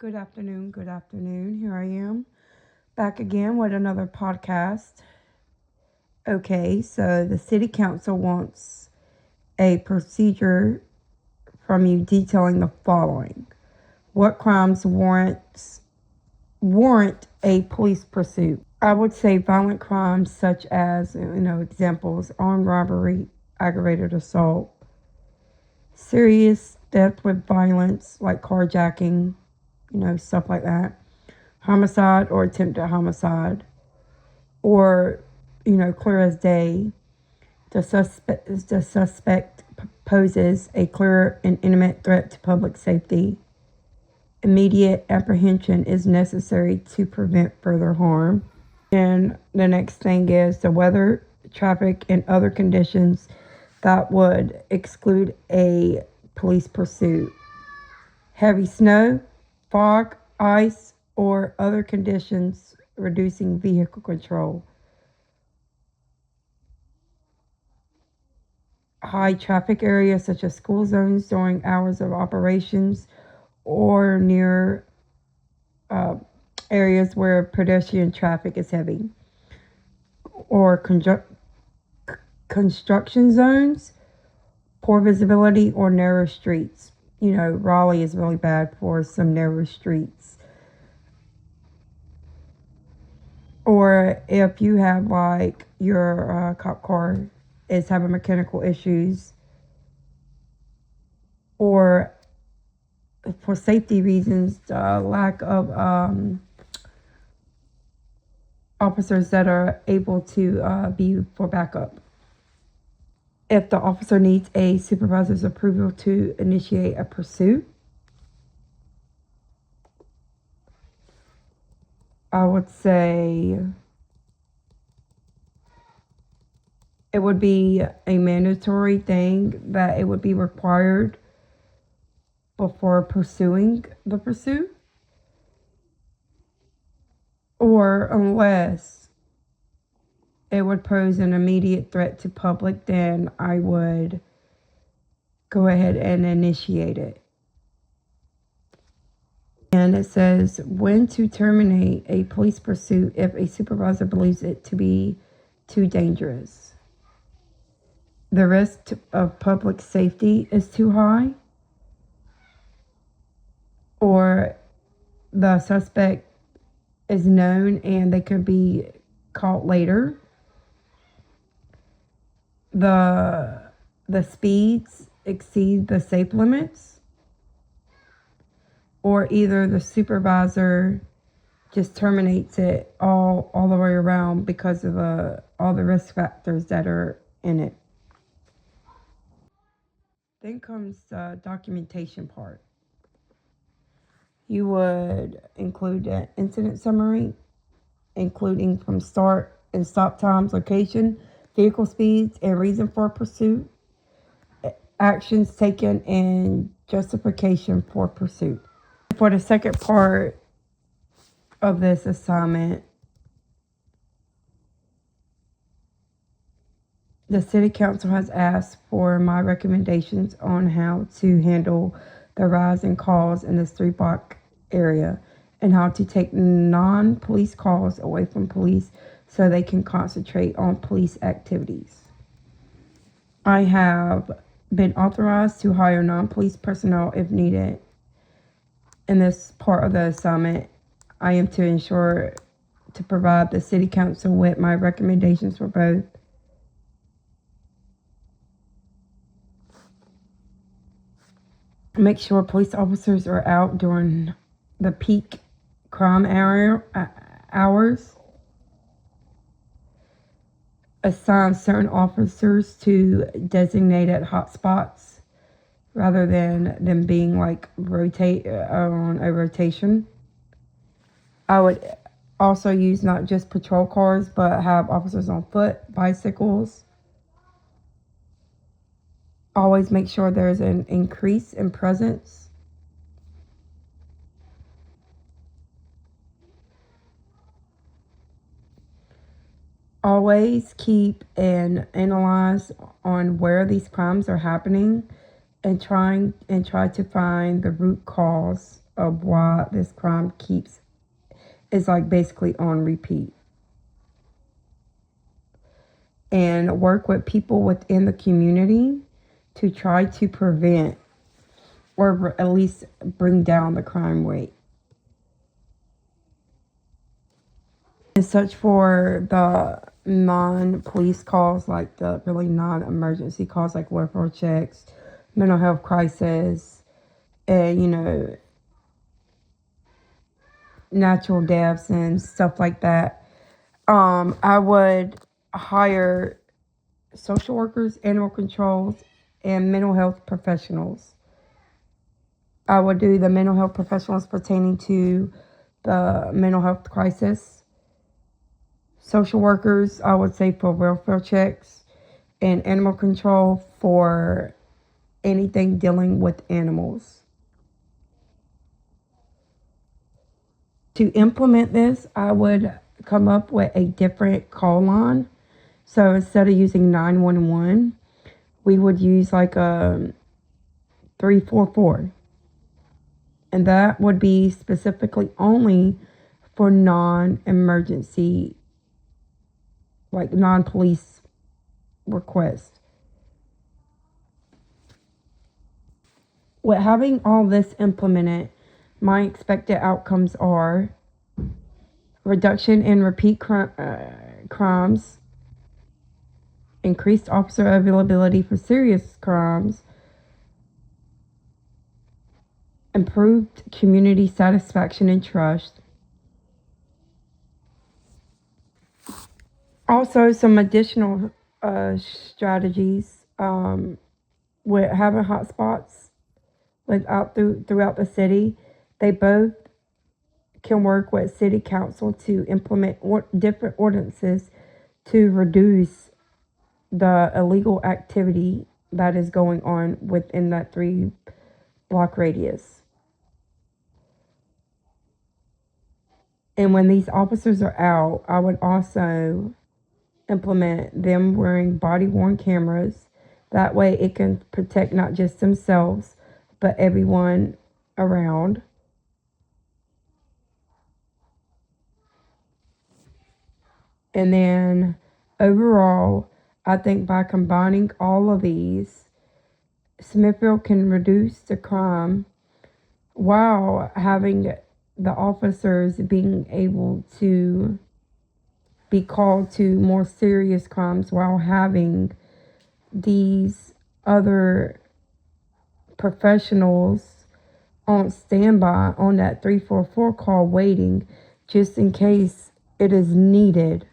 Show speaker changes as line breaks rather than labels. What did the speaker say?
Good afternoon. Good afternoon. Here I am back again with another podcast. Okay, so the city council wants a procedure from you detailing the following. What crimes warrant a police pursuit? I would say violent crimes such as, examples, armed robbery, aggravated assault, serious death with violence like carjacking, stuff like that, homicide or attempted homicide, or, clear as day, the suspect poses a clear and imminent threat to public safety. Immediate apprehension is necessary to prevent further harm. And the next thing is the weather, traffic, and other conditions that would exclude a police pursuit. Heavy snow, fog, ice, or other conditions reducing vehicle control. High traffic areas such as school zones during hours of operations or near areas where pedestrian traffic is heavy, or construction zones, poor visibility, or narrow streets. Raleigh is really bad for some narrow streets. Or if you have like your cop car is having mechanical issues, or for safety reasons, lack of officers that are able to be for backup. If the officer needs a supervisor's approval to initiate a pursuit, I would say it would be a mandatory thing that it would be required before pursuing the pursuit, or unless it would pose an immediate threat to public, then I would go ahead and initiate it. And it says when to terminate a police pursuit if a supervisor believes it to be too dangerous. The risk of public safety is too high, or the suspect is known and they could be caught later. The speeds exceed the safe limits, or either the supervisor just terminates it all the way around because of all the risk factors that are in it. Then comes the documentation part. You would include an incident summary, including from start and stop times, location, vehicle speeds, and reason for pursuit, actions taken, and justification for pursuit. For the second part of this assignment, the City Council has asked for my recommendations on how to handle the rise in calls in this 3 block area and how to take non-police calls away from police so they can concentrate on police activities. I have been authorized to hire non-police personnel if needed. In this part of the assignment, I am to ensure to provide the City Council with my recommendations for both make sure police officers are out during the peak crime hours, assign certain officers to designated hotspots rather than them being like rotate on a rotation. I would also use not just patrol cars, but have officers on foot, bicycles. Always make sure there's an increase in presence. Always keep and analyze on where these crimes are happening and try to find the root cause of why this crime is like basically on repeat. And work with people within the community to try to prevent or at least bring down the crime rate. And such for the non-police calls, like the really non-emergency calls, like welfare checks, mental health crisis, and natural deaths and stuff like that. I would hire social workers, animal controls, and mental health professionals. I would do the mental health professionals pertaining to the mental health crisis. Social workers, I would say, for welfare checks, and animal control for anything dealing with animals. To implement this, I would come up with a different call line. So instead of using 911, we would use like a 344. And that would be specifically only for non-emergency, like non-police requests. With having all this implemented, my expected outcomes are reduction in repeat crimes, increased officer availability for serious crimes, improved community satisfaction and trust. Also, some additional strategies with having hotspots throughout the city. They both can work with city council to implement different ordinances to reduce the illegal activity that is going on within that 3-block radius. And when these officers are out, I would also implement them wearing body-worn cameras. That way it can protect not just themselves, but everyone around. And then overall, I think by combining all of these, Smithfield can reduce the crime while having the officers being able to be called to more serious crimes while having these other professionals on standby on that 344 call waiting just in case it is needed.